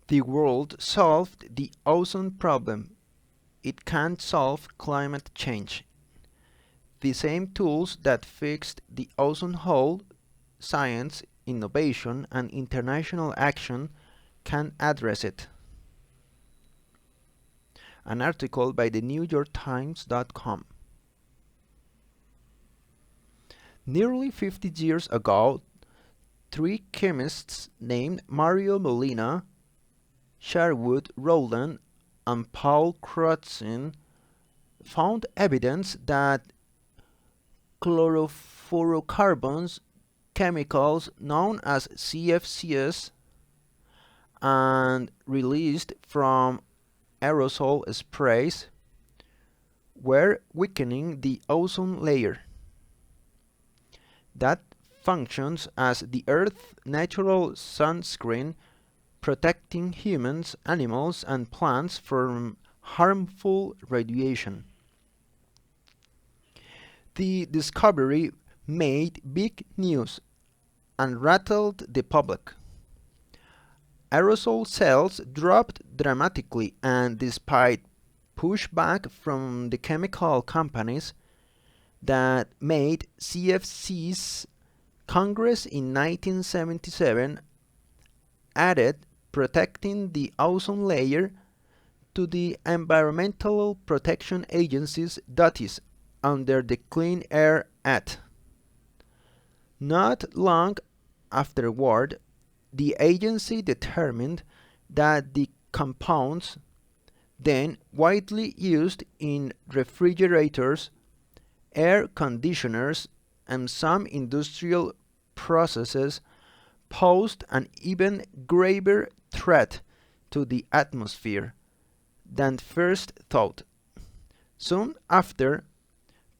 The world solved the ozone problem. It can't solve climate change. The same tools that fixed the ozone hole, science, innovation, and international action can address it. An article by the NewYorkTimes.com. Nearly 50 years ago, three chemists named Mario Molina, Sherwood Rowland, and Paul Crutzen found evidence that chlorofluorocarbons, chemicals known as CFCs, and released from aerosol sprays, were weakening the ozone layer that functions as the Earth's natural sunscreen, protecting humans, animals, and plants from harmful radiation. The discovery made big news and rattled the public. Aerosol sales dropped dramatically, and despite pushback from the chemical companies that made CFCs, Congress in 1977 added protecting the ozone layer to the Environmental Protection Agency's duties under the Clean Air Act. Not long afterward, the agency determined that the compounds, then widely used in refrigerators, air conditioners, and some industrial processes, posed an even graver threat to the atmosphere than first thought. Soon after,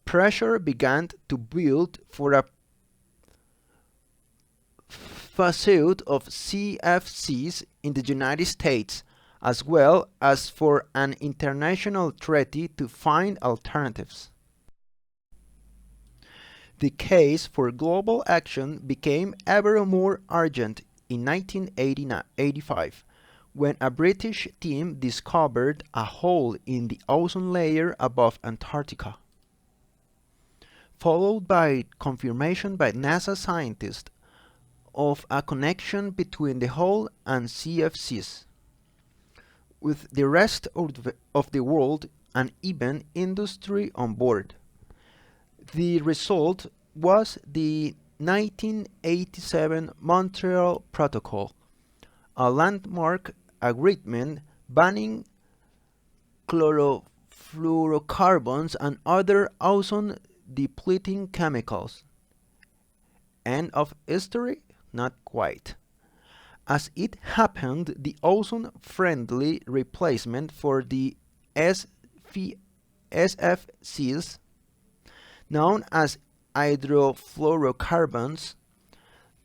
pressure began to build for a pursuit of CFCs in the United States, as well as for an international treaty to find alternatives. The case for global action became ever more urgent in 1985 when a British team discovered a hole in the ozone layer above Antarctica, followed by confirmation by NASA scientists of a connection between the hole and CFCs. With the rest of the world and even industry on board. The result was the 1987 Montreal Protocol, a landmark agreement banning chlorofluorocarbons and other ozone-depleting chemicals. End of history? Not quite. As it happened, the ozone-friendly replacement for the SFCs, known as hydrofluorocarbons,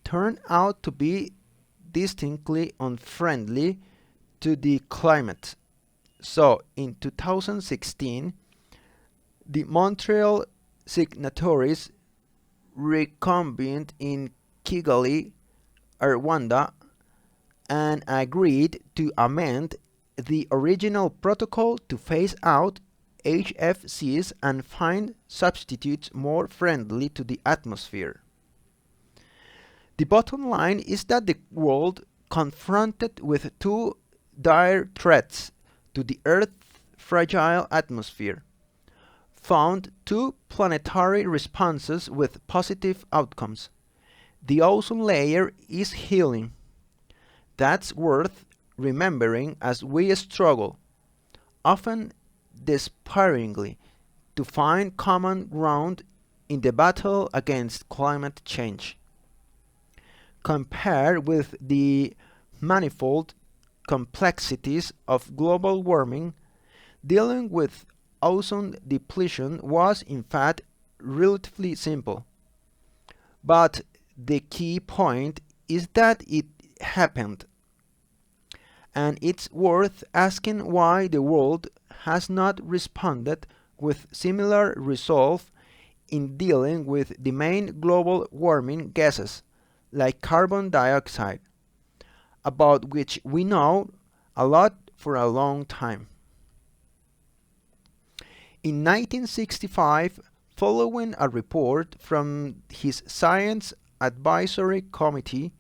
turned out to be distinctly unfriendly to the climate. So, in 2016, the Montreal signatories reconvened in Kigali, Rwanda, and agreed to amend the original protocol to phase out HFCs and find substitutes more friendly to the atmosphere. The bottom line is that the world, confronted with two dire threats to the Earth's fragile atmosphere, found two planetary responses with positive outcomes. The ozone layer is healing. That's worth remembering as we struggle, often despairingly, to find common ground in the battle against climate change. Compared with the manifold complexities of global warming, dealing with ozone depletion was in fact relatively simple. But the key point is that it happened, and it's worth asking why the world has not responded with similar resolve in dealing with the main global warming gases like carbon dioxide, about which we know a lot for a long time. In 1965, following a report from his Science Advisory Committee,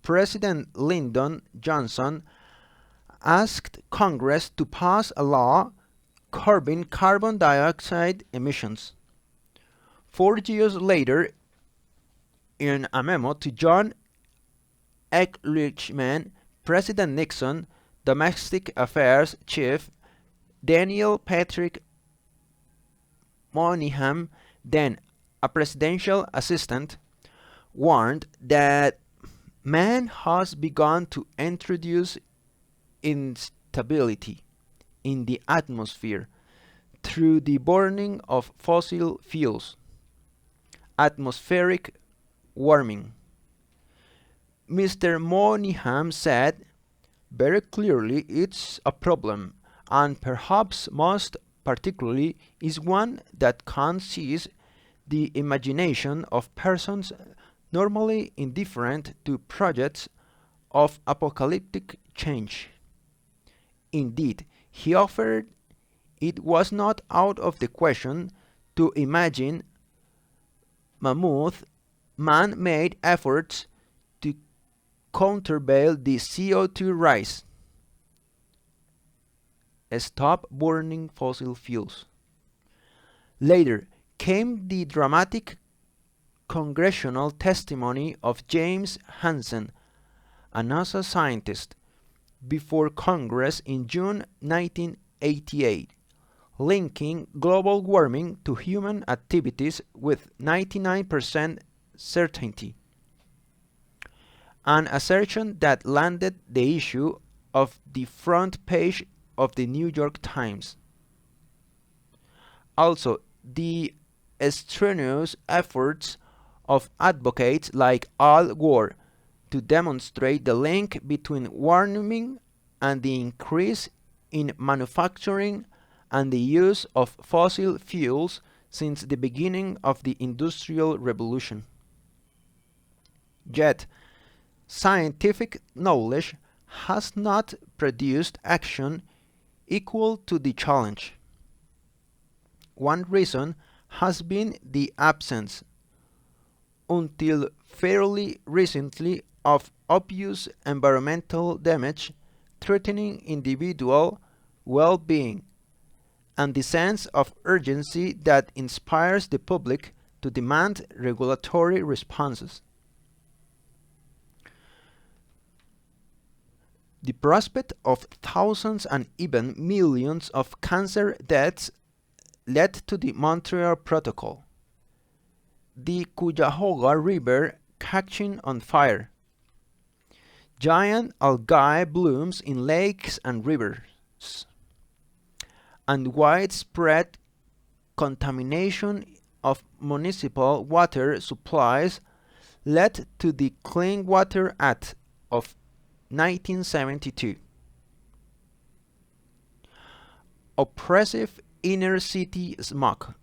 President Lyndon Johnson asked Congress to pass a law curbing carbon dioxide emissions. 4 years later, in a memo to John Ehrlichman, President Nixon, Domestic Affairs Chief Daniel Patrick Moynihan, then a presidential assistant, warned that man has begun to introduce instability in the atmosphere through the burning of fossil fuels, atmospheric warming. Mr. Moynihan said very clearly it's a problem, and perhaps most particularly is one that can seize the imagination of persons normally indifferent to projects of apocalyptic change. Indeed, he offered it was not out of the question to imagine mammoth man-made efforts to countervail the CO2 rise. Stop burning fossil fuels. Later came the dramatic congressional testimony of James Hansen, a NASA scientist, before Congress in June 1988, linking global warming to human activities with 99% certainty, an assertion that landed the issue of the front page of the New York Times. Also, the strenuous efforts of advocates like Al Gore to demonstrate the link between warming and the increase in manufacturing and the use of fossil fuels since the beginning of the Industrial Revolution. Yet, scientific knowledge has not produced action equal to the challenge. One reason has been the absence, until fairly recently, of obvious environmental damage threatening individual well-being, and the sense of urgency that inspires the public to demand regulatory responses. The prospect of thousands and even millions of cancer deaths led to the Montreal Protocol, the Cuyahoga River catching on fire, giant algae blooms in lakes and rivers, and widespread contamination of municipal water supplies led to the Clean Water Act of 1972. Oppressive inner city smog,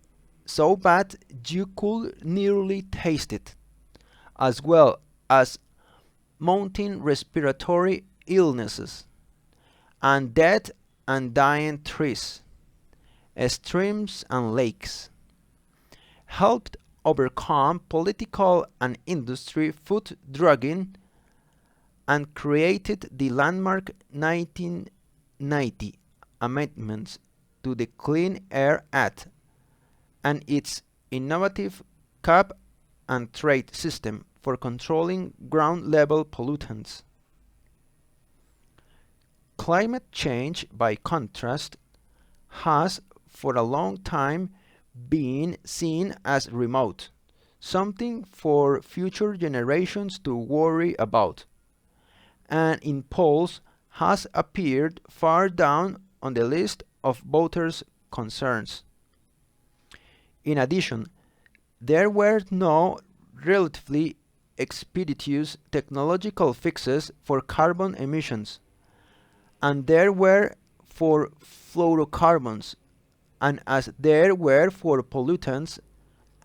so bad you could nearly taste it, as well as mounting respiratory illnesses, and dead and dying trees, streams and lakes, helped overcome political and industry foot dragging and created the landmark 1990 amendments to the Clean Air Act and its innovative cap and trade system for controlling ground-level pollutants. Climate change, by contrast, has for a long time been seen as remote, something for future generations to worry about, and in polls has appeared far down on the list of voters' concerns. In addition, there were no relatively expeditious technological fixes for carbon emissions, and there were for fluorocarbons, and as there were for pollutants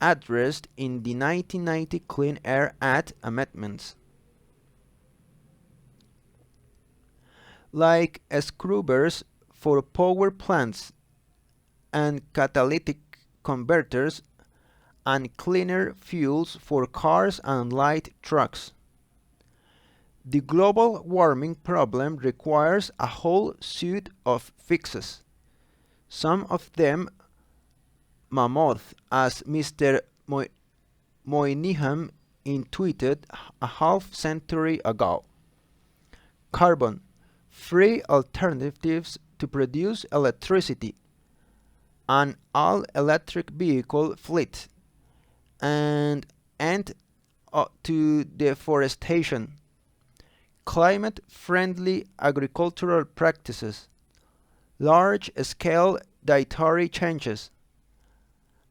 addressed in the 1990 Clean Air Act amendments. like scrubbers for power plants and catalytic converters and cleaner fuels for cars and light trucks. The global warming problem requires a whole suite of fixes, some of them mammoth, as Mr. Moynihan intuited a half-century ago. Carbon, free alternatives to produce electricity, an all-electric vehicle fleet, and end to deforestation, climate-friendly agricultural practices, large-scale dietary changes,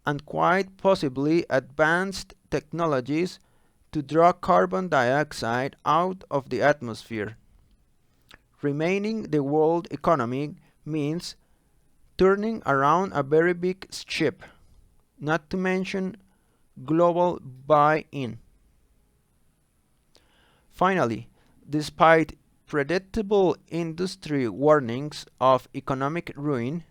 and quite possibly advanced technologies to draw carbon dioxide out of the atmosphere. Remaining the world economy means turning around a very big ship, not to mention global buy-in. Finally, despite predictable industry warnings of economic ruin,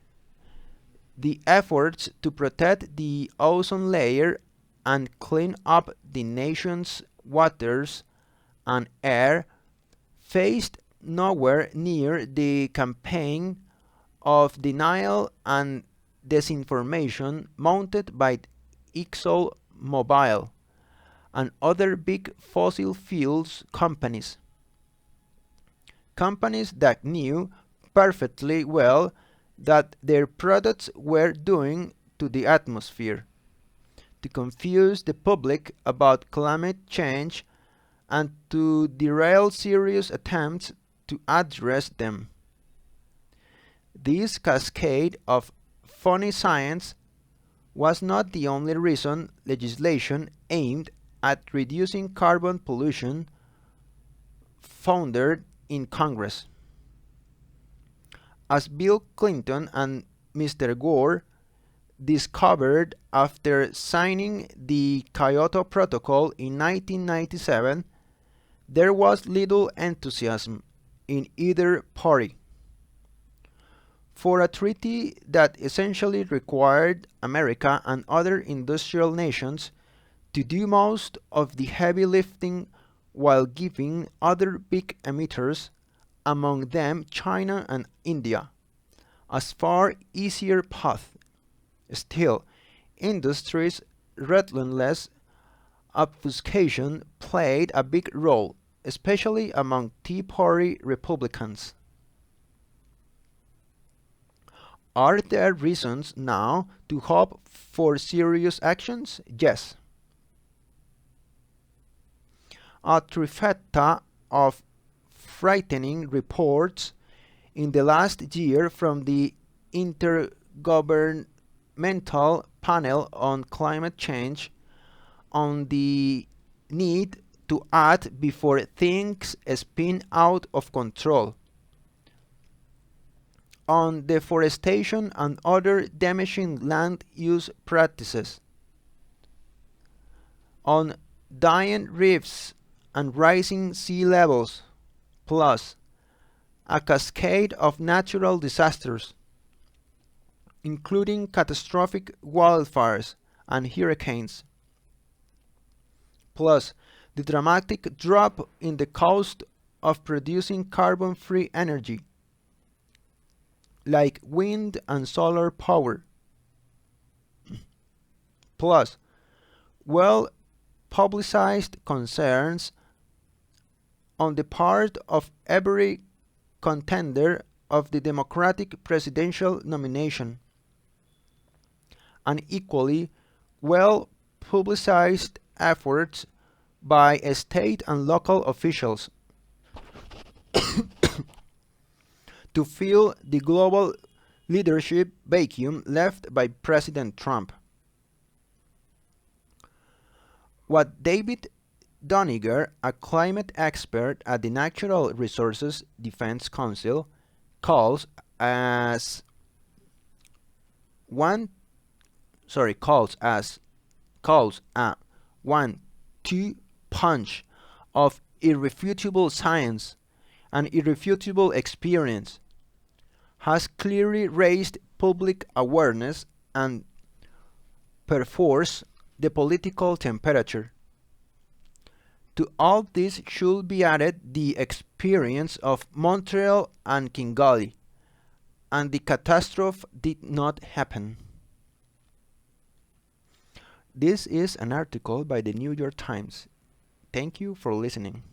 the efforts to protect the ozone layer and clean up the nation's waters and air faced nowhere near the campaign of denial and disinformation mounted by ExxonMobil and other big fossil fuels companies. Companies that knew perfectly well that their products were doing to the atmosphere, to confuse the public about climate change and to derail serious attempts to address them. This cascade of phony science was not the only reason legislation aimed at reducing carbon pollution foundered in Congress. As Bill Clinton and Mr. Gore discovered after signing the Kyoto Protocol in 1997, there was little enthusiasm in either party for a treaty that essentially required America and other industrial nations to do most of the heavy lifting while giving other big emitters, among them China and India, a far easier path. Still, industry's relentless obfuscation played a big role, especially among Tea Party Republicans. Are there reasons now to hope for serious actions? Yes. A trifecta of frightening reports in the last year from the Intergovernmental Panel on Climate Change on the need to act before things spin out of control, on deforestation and other damaging land use practices, on dying reefs and rising sea levels, plus a cascade of natural disasters, including catastrophic wildfires and hurricanes, plus the dramatic drop in the cost of producing carbon-free energy, like wind and solar power, plus well-publicized concerns on the part of every contender of the Democratic presidential nomination, and equally well-publicized efforts by state and local officials to fill the global leadership vacuum left by President Trump. What David Doniger, a climate expert at the Natural Resources Defense Council, calls as one calls a 1-2 punch of irrefutable science an irrefutable experience, has clearly raised public awareness and perforce the political temperature. To all this should be added the experience of Montreal and Kigali, and the catastrophe did not happen. This is an article by the New York Times. Thank you for listening.